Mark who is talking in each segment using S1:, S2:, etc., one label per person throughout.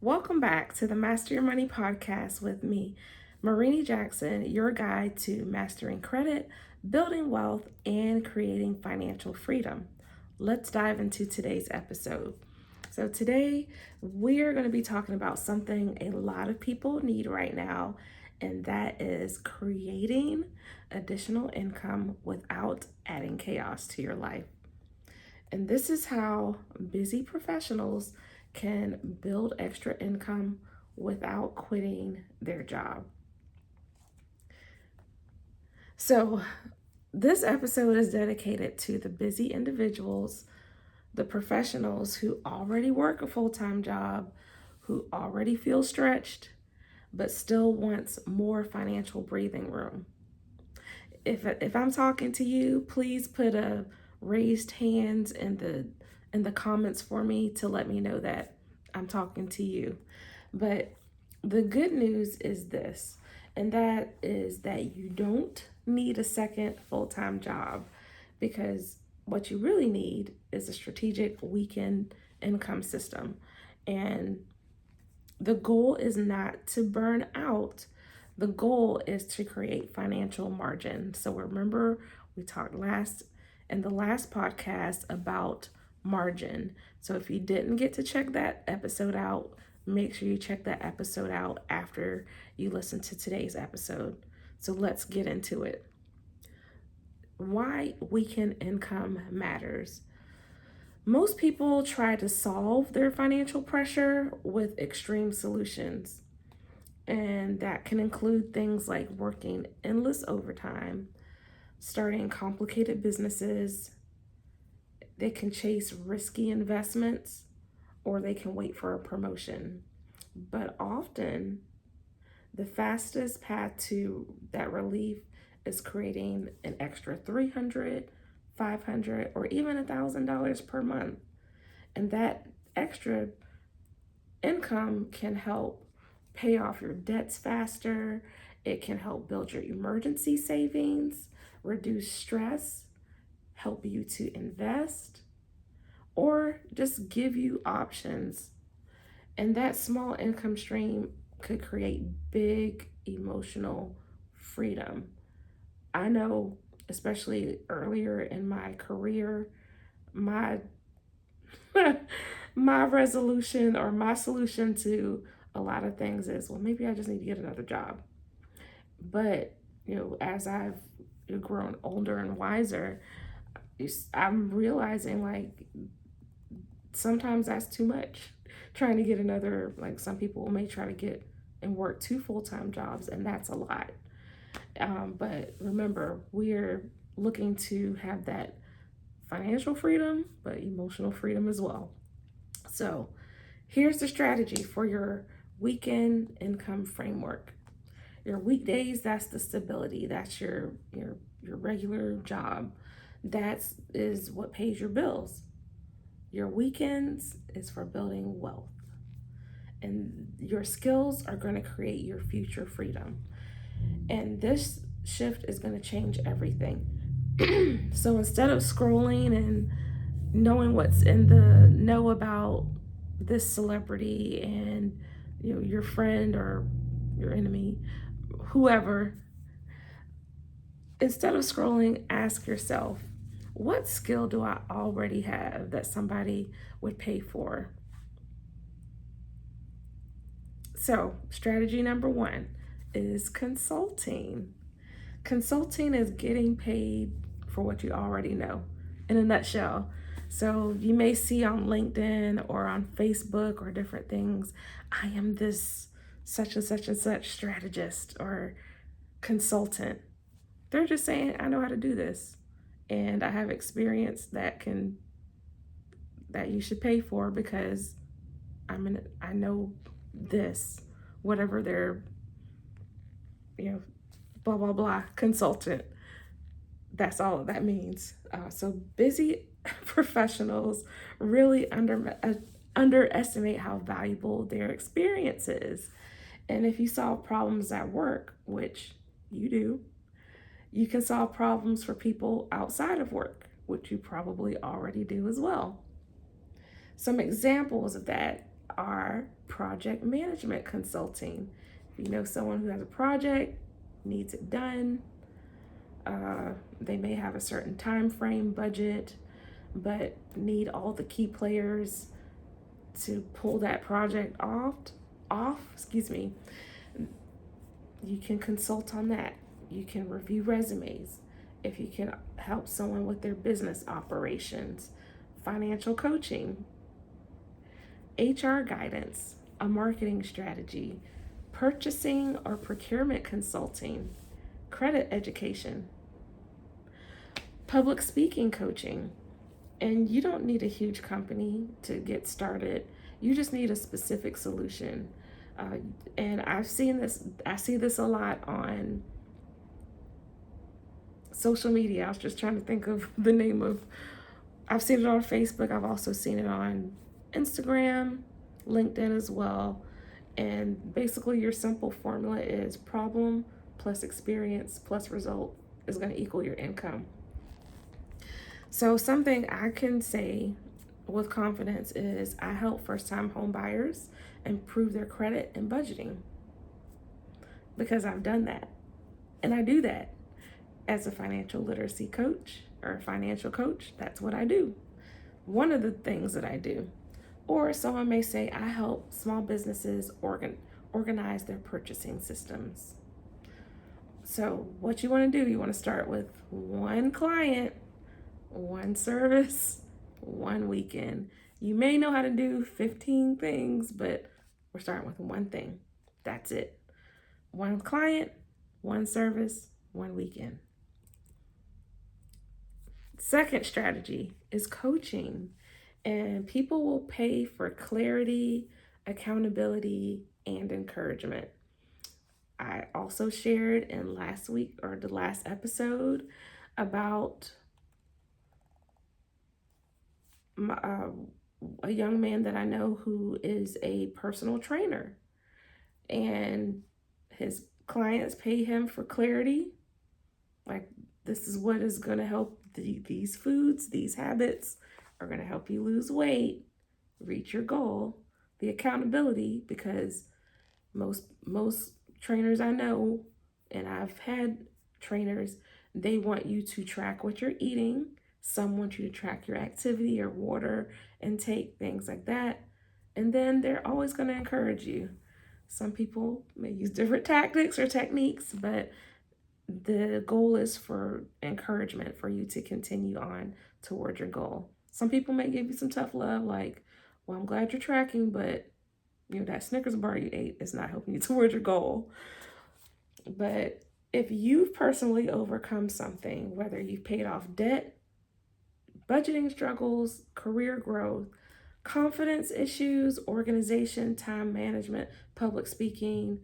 S1: Welcome back to the Master Your Money podcast with me, Marini Jackson, your guide to mastering credit, building wealth, and creating financial freedom. Let's dive into today's episode. So, today we're going to be talking about something a lot of people need right now, and that is creating additional income without adding chaos to your life. And this is how busy professionals can build extra income without quitting their job. So, this episode is dedicated to the busy individuals, the professionals who already work a full time job, who already feel stretched, but still wants more financial breathing room. If I'm talking to you, please put a raised hands in the comments for me to let me know that I'm talking to you. But the good news is this, and that is that you don't need a second full-time job, because what you really need is a strategic weekend income system. And the goal is not to burn out. The goal is to create financial margin. So remember, we talked in the last podcast about margin. So if you didn't get to check that episode out, make sure you check that episode out after you listen to today's episode. So let's get into it. Why weekend income matters. Most people try to solve their financial pressure with extreme solutions, and that can include things like working endless overtime, starting complicated businesses. They can chase risky investments, or they can wait for a promotion. But often, the fastest path to that relief is creating an extra $300, $500, or even $1,000 per month. And that extra income can help pay off your debts faster. It can help build your emergency savings, reduce stress, help you to invest, or just give you options. And that small income stream could create big emotional freedom. I know, especially earlier in my career, my my resolution or my solution to a lot of things is, well, maybe I just need to get another job. But, as I've grown older and wiser, I'm realizing like sometimes that's too much. Trying to get another, like some people may try to get and work two full-time jobs, and that's a lot. But remember, we're looking to have that financial freedom, but emotional freedom as well. So, here's the strategy for your weekend income framework. Your weekdays, that's the stability. That's your regular job. That is what pays your bills. Your weekends is for building wealth. And your skills are going to create your future freedom. And this shift is going to change everything. So instead of scrolling and knowing what's in the know about this celebrity and your friend or your enemy, whoever, instead of scrolling, ask yourself, what skill do I already have that somebody would pay for? So, strategy number one is consulting. Consulting is getting paid for what you already know, in a nutshell. So, you may see on LinkedIn or on Facebook or different things, I am this such and such and such strategist or consultant. They're just saying, I know how to do this, and I have experience that you should pay for, because I know this, whatever their blah blah blah consultant. That's all that means. So busy professionals really underestimate how valuable their experience is. And if you solve problems at work, which you do, you can solve problems for people outside of work, which you probably already do as well. Some examples of that are project management consulting. If you know someone who has a project, needs it done, they may have a certain time frame budget, but need all the key players to pull that project off, you can consult on that. You can review resumes. If you can help someone with their business operations, financial coaching, HR guidance, a marketing strategy, purchasing or procurement consulting, credit education, public speaking coaching. And you don't need a huge company to get started. You just need a specific solution. And I see this a lot on social media. I was just trying to think of the name of, I've seen it on Facebook. I've also seen it on Instagram, LinkedIn as well. And basically, your simple formula is problem plus experience plus result is going to equal your income. So, something I can say with confidence is I help first time home buyers improve their credit and budgeting because I've done that. And I do that as a financial literacy coach or a financial coach. That's what I do. One of the things that I do. Or someone may say, I help small businesses organize their purchasing systems. So, what you want to do, you want to start with one client, one service, one weekend. You may know how to do 15 things, but we're starting with one thing. That's it. One client, one service, one weekend. Second strategy is coaching, and people will pay for clarity, accountability, and encouragement. I also shared in last week or the last episode about a young man that I know who is a personal trainer, and his clients pay him for clarity. Like, this is what is going to help these foods, these habits are going to help you lose weight, reach your goal. The accountability, because most trainers I know, and I've had trainers, they want you to track what you're eating. Some want you to track your activity or water intake, things like that. And then they're always going to encourage you. Some people may use different tactics or techniques, but the goal is for encouragement for you to continue on toward your goal. Some people may give you some tough love, like, well, I'm glad you're tracking, but that Snickers bar you ate is not helping you towards your goal. But if you've personally overcome something, whether you've paid off debt, budgeting struggles, career growth, confidence issues, organization, time management, public speaking,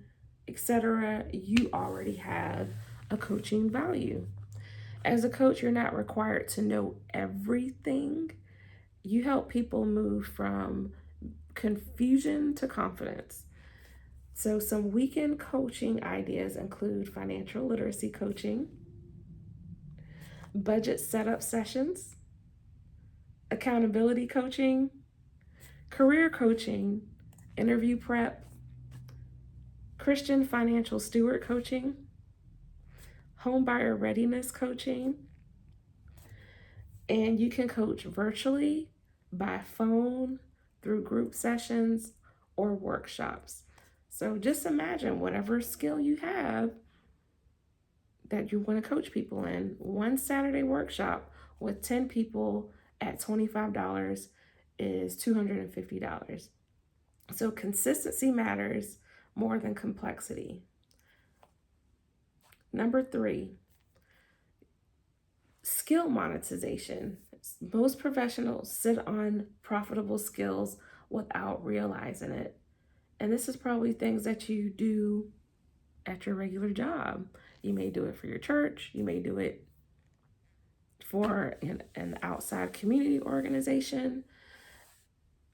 S1: etc., you already have a coaching value. As a coach, you're not required to know everything. You help people move from confusion to confidence. So, some weekend coaching ideas include financial literacy coaching, budget setup sessions, accountability coaching, career coaching, interview prep, Christian financial steward coaching, homebuyer readiness coaching, and you can coach virtually, by phone, through group sessions, or workshops. So just imagine whatever skill you have that you want to coach people in. One Saturday workshop with 10 people at $25 is $250. So consistency matters more than complexity. Number 3, skill monetization. Most professionals sit on profitable skills without realizing it. And this is probably things that you do at your regular job. You may do it for your church. You may do it for an outside community organization.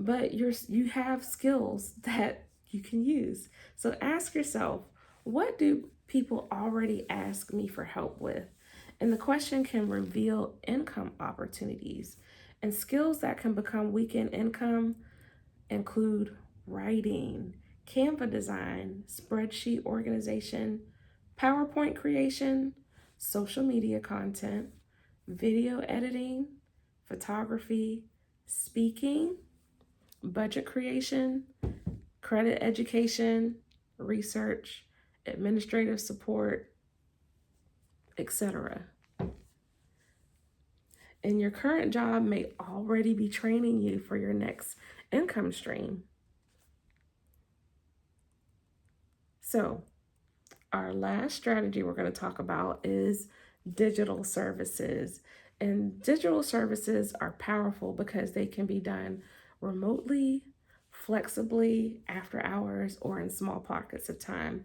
S1: But you have skills that you can use. So ask yourself, what do people already ask me for help with? And the question can reveal income opportunities. And skills that can become weekend income include writing, Canva design, spreadsheet organization, PowerPoint creation, social media content, video editing, photography, speaking, budget creation, credit education, research, administrative support, etc. And your current job may already be training you for your next income stream. So, our last strategy we're going to talk about is digital services. And digital services are powerful because they can be done remotely, flexibly, after hours, or in small pockets of time.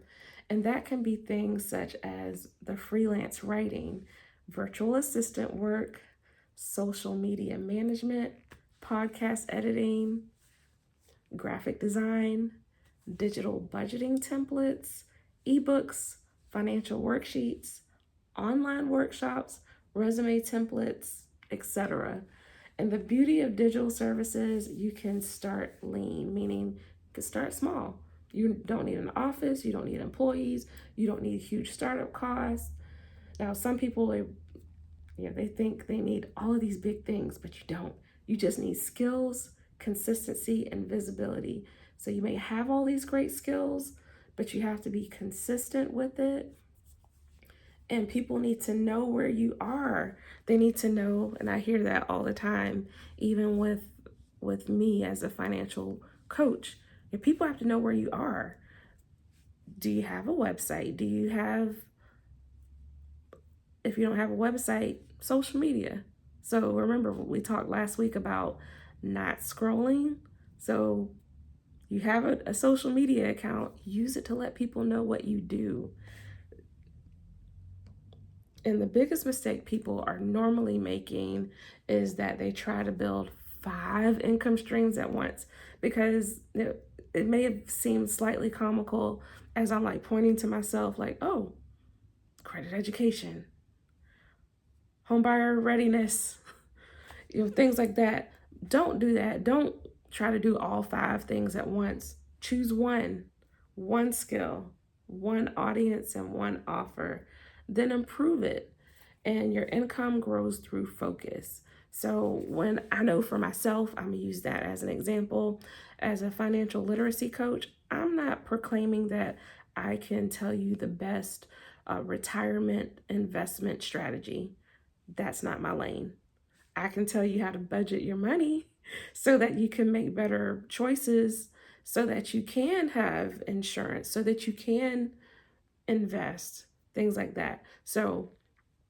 S1: And that can be things such as the freelance writing, virtual assistant work, social media management, podcast editing, graphic design, digital budgeting templates, ebooks, financial worksheets, online workshops, resume templates, etc. And the beauty of digital services, you can start lean, meaning you can start small. You don't need an office, you don't need employees, you don't need huge startup costs. Now, some people they think they need all of these big things, but you don't. You just need skills, consistency, and visibility. So you may have all these great skills, but you have to be consistent with it. And people need to know where you are. They need to know, and I hear that all the time, even with me as a financial coach. And people have to know where you are. Do you have a website? Do you have, if you don't have a website, social media? So remember, we talked last week about not scrolling. So you have a social media account, use it to let people know what you do. And the biggest mistake people are normally making is that they try to build 5 income streams at once, because it may have seemed slightly comical as I'm like pointing to myself like, oh, credit education, homebuyer readiness, things like that. Don't do that. Don't try to do all 5 things at once. Choose one skill, one audience, and one offer. Then improve it. And your income grows through focus. So, when I know for myself, I'm gonna use that as an example. As a financial literacy coach, I'm not proclaiming that I can tell you the best retirement investment strategy. That's not my lane. I can tell you how to budget your money so that you can make better choices, so that you can have insurance, so that you can invest, things like that. So,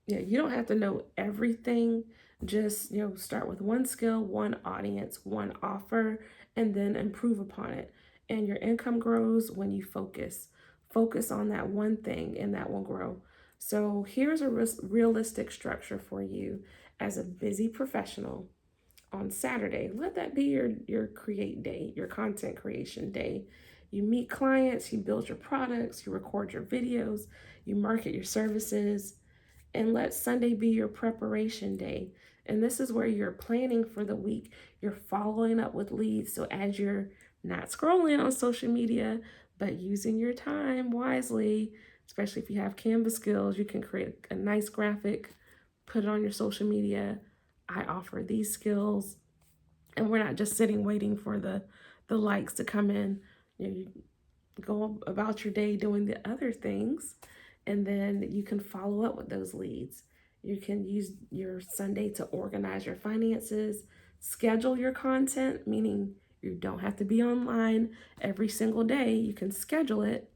S1: yeah, you don't have to know everything. Just, start with one skill, one audience, one offer, and then improve upon it. And your income grows when you focus. Focus on that one thing, and that will grow. So, here's a realistic structure for you as a busy professional. On Saturday, let that be your create day, your content creation day. You meet clients, you build your products, you record your videos, you market your services, and let Sunday be your preparation day. And this is where you're planning for the week. You're following up with leads. So as you're not scrolling on social media, but using your time wisely, especially if you have Canva skills, you can create a nice graphic, put it on your social media. I offer these skills. And we're not just sitting waiting for the likes to come in. You go about your day doing the other things, and then you can follow up with those leads. You can use your Sunday to organize your finances, schedule your content, meaning you don't have to be online every single day. You can schedule it,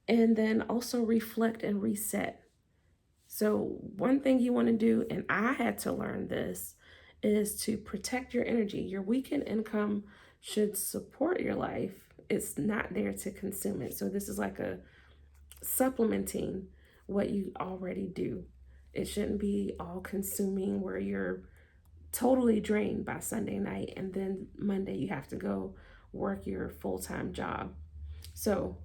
S1: and then also reflect and reset. So, one thing you want to do, and I had to learn this, is to protect your energy. Your weekend income should support your life, it's not there to consume it. So, this is like a supplementing what you already do. It shouldn't be all consuming where you're totally drained by Sunday night and then Monday you have to go work your full-time job. So,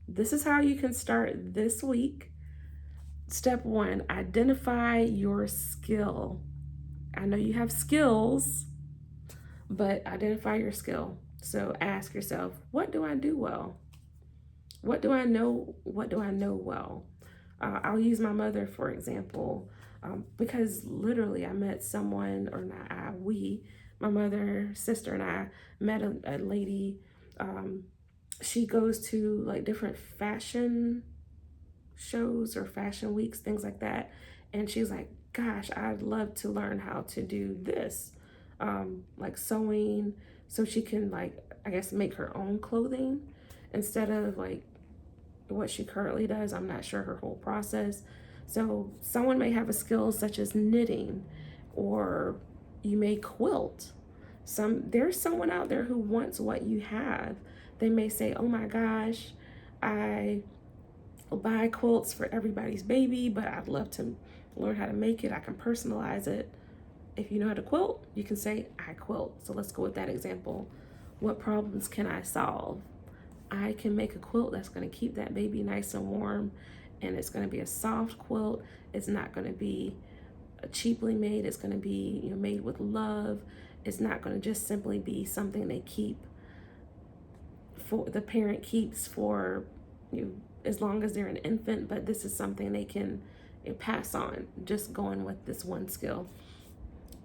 S1: this is how you can start this week. Step 1, identify your skill. I know you have skills, but identify your skill. So ask yourself, what do I do well? What do I know? What do I know well? I'll use my mother for example, because literally I met someone, or not I, we, my mother, sister, and I met a lady. Um, she goes to like different fashion shows or fashion weeks, things like that. And she's like, gosh, I'd love to learn how to do this, like sewing, so she can, like, I guess, make her own clothing instead of like what she currently does. I'm not sure her whole process. So someone may have a skill such as knitting, or you may quilt. There's someone out there who wants what you have. They may say, oh my gosh, I buy quilts for everybody's baby, but I'd love to learn how to make it. I can personalize it. If you know how to quilt, you can say, I quilt. So let's go with that example. What problems can I solve? I can make a quilt that's going to keep that baby nice and warm, and it's going to be a soft quilt. It's not going to be cheaply made. It's going to be, made with love. It's not going to just simply be something they keep for, the parent keeps for, as long as they're an infant, but this is something they can pass on, just going with this one skill.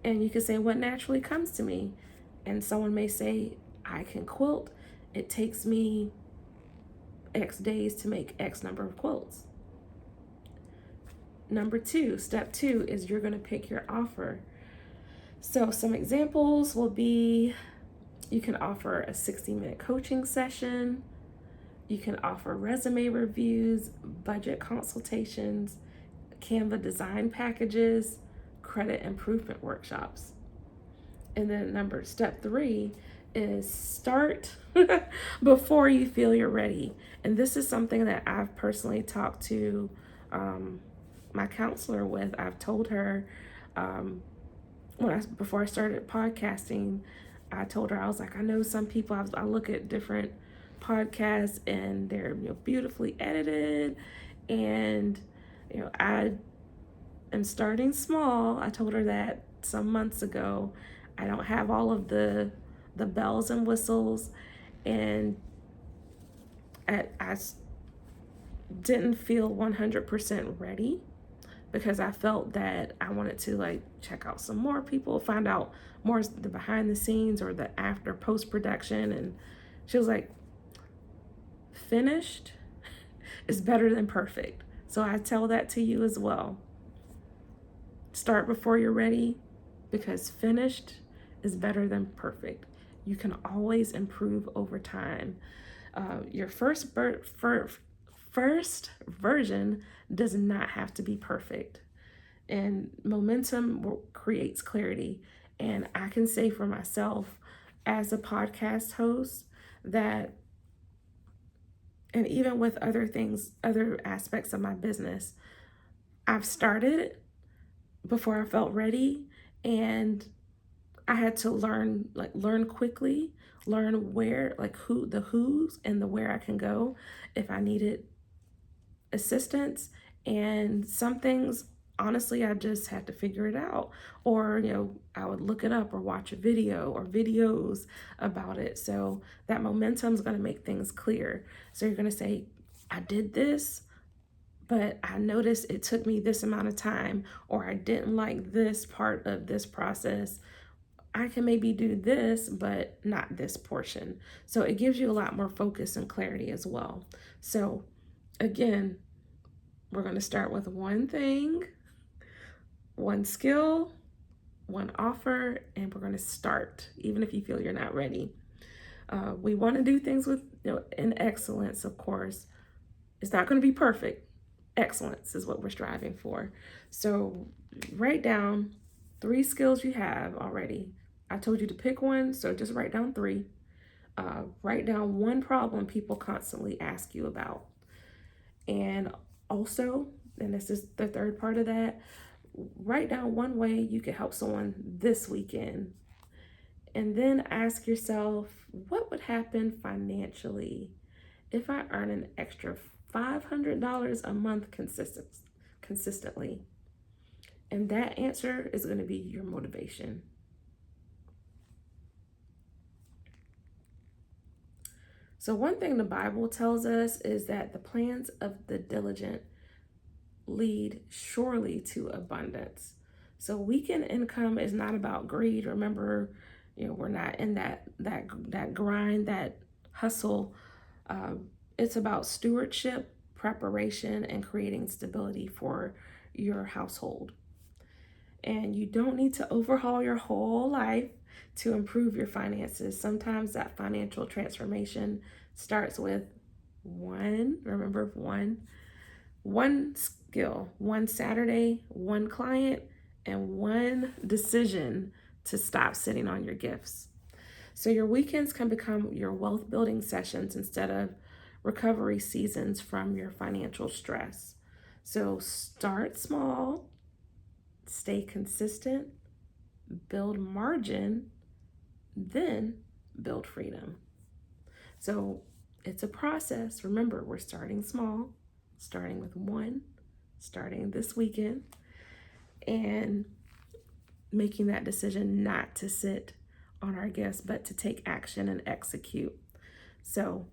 S1: And you can say, what naturally comes to me? And someone may say, I can quilt. It takes me X days to make X number of quilts. Number two, step two is you're going to pick your offer. So some examples will be, you can offer a 60-minute coaching session. You can offer resume reviews, budget consultations, Canva design packages, credit improvement workshops. And then step three is start before you feel you're ready. And this is something that I've personally talked to my counselor with. I've told her, before I started podcasting, I told her, I was like, I know some people, I look at different podcasts and they're beautifully edited, and I am starting small. I told her that some months ago. I don't have all of the bells and whistles, and I didn't feel 100% ready, because I felt that I wanted to like check out some more people, find out more the behind the scenes or the after post production. And she was like, finished is better than perfect. So I tell that to you as well. Start before you're ready, because finished is better than perfect. You can always improve over time. Your first version does not have to be perfect. And momentum creates clarity. And I can say for myself, as a podcast host, that, and even with other things, other aspects of my business, I've started before I felt ready, and I had to learn quickly, learn where, like the who's and the where I can go if I needed assistance. And some things, honestly, I just had to figure it out. Or, I would look it up or watch a video or videos about it. So that momentum is going to make things clear. So you're going to say, I did this, but I noticed it took me this amount of time, or I didn't like this part of this process. I can maybe do this, but not this portion. So it gives you a lot more focus and clarity as well. So again, we're going to start with one thing, one skill, one offer, and we're going to start, even if you feel you're not ready. We want to do things with, in excellence, of course. It's not going to be perfect. Excellence is what we're striving for. So write down 3 skills you have already. I told you to pick one, so just write down 3. Write down 1 problem people constantly ask you about. And also, and this is the third part of that, write down 1 way you could help someone this weekend. And then ask yourself, what would happen financially if I earn an extra $500 a month consistently? And that answer is going to be your motivation. So, one thing the Bible tells us is that the plans of the diligent lead surely to abundance. So, weekend income is not about greed. Remember, we're not in that grind, that hustle. It's about stewardship, preparation, and creating stability for your household. And you don't need to overhaul your whole life to improve your finances. Sometimes that financial transformation starts with one skill, one Saturday, one client, and one decision to stop sitting on your gifts. So your weekends can become your wealth building sessions instead of recovery seasons from your financial stress. So start small, stay consistent, build margin, then build freedom. So it's a process. Remember, we're starting small, starting with one, starting this weekend, and making that decision not to sit on our gifts, but to take action and execute. So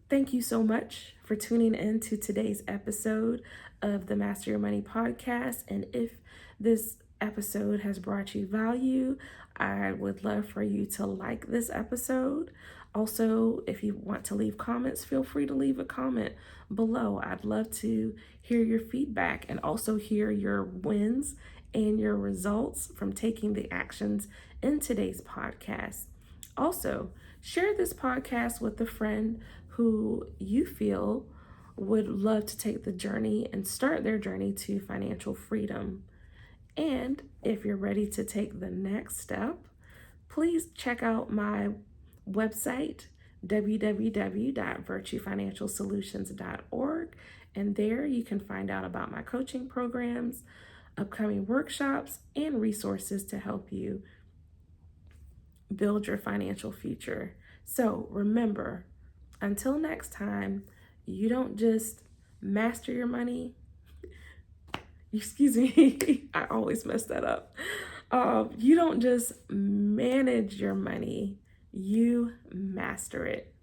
S1: thank you so much for tuning in to today's episode of the Master Your Money podcast. And if this episode has brought you value, I would love for you to like this episode. Also, if you want to leave comments, feel free to leave a comment below. I'd love to hear your feedback and also hear your wins and your results from taking the actions in today's podcast. Also, share this podcast with a friend who you feel would love to take the journey and start their journey to financial freedom. And if you're ready to take the next step, please check out my website, www.virtuefinancialsolutions.org. And there you can find out about my coaching programs, upcoming workshops, and resources to help you build your financial future. So remember, until next time, you don't just master your money. Excuse me, I always mess that up. You don't just manage your money, you master it.